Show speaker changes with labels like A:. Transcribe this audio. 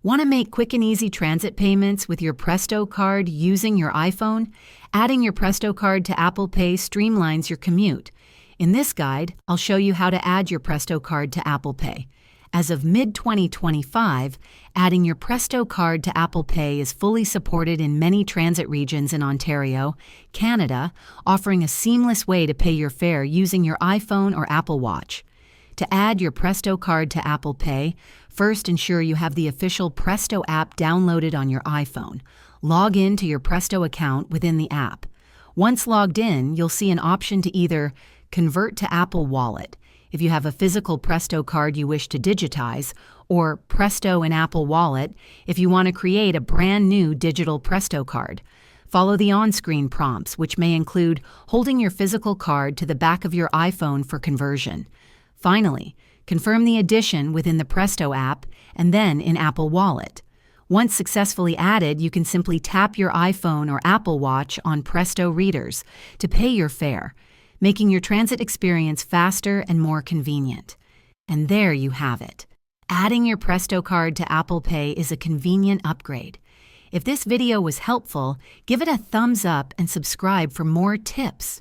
A: Want to make quick and easy transit payments with your Presto card using your iPhone? Adding your Presto card to Apple Pay streamlines your commute. In this guide, I'll show you how to add your Presto card to Apple Pay. As of mid-2025, adding your Presto card to Apple Pay is fully supported in many transit regions in Ontario, Canada, offering a seamless way to pay your fare using your iPhone or Apple Watch. To add your Presto card to Apple Pay, first ensure you have the official Presto app downloaded on your iPhone. Log in to your Presto account within the app. Once logged in, you'll see an option to either convert to Apple Wallet, if you have a physical Presto card you wish to digitize, or Presto and Apple Wallet if you want to create a brand new digital Presto card. Follow the on-screen prompts, which may include holding your physical card to the back of your iPhone for conversion. Finally, confirm the addition within the Presto app and then in Apple Wallet. Once successfully added, you can simply tap your iPhone or Apple Watch on Presto readers to pay your fare, making your transit experience faster and more convenient. And there you have it. Adding your Presto card to Apple Pay is a convenient upgrade. If this video was helpful, give it a thumbs up and subscribe for more tips.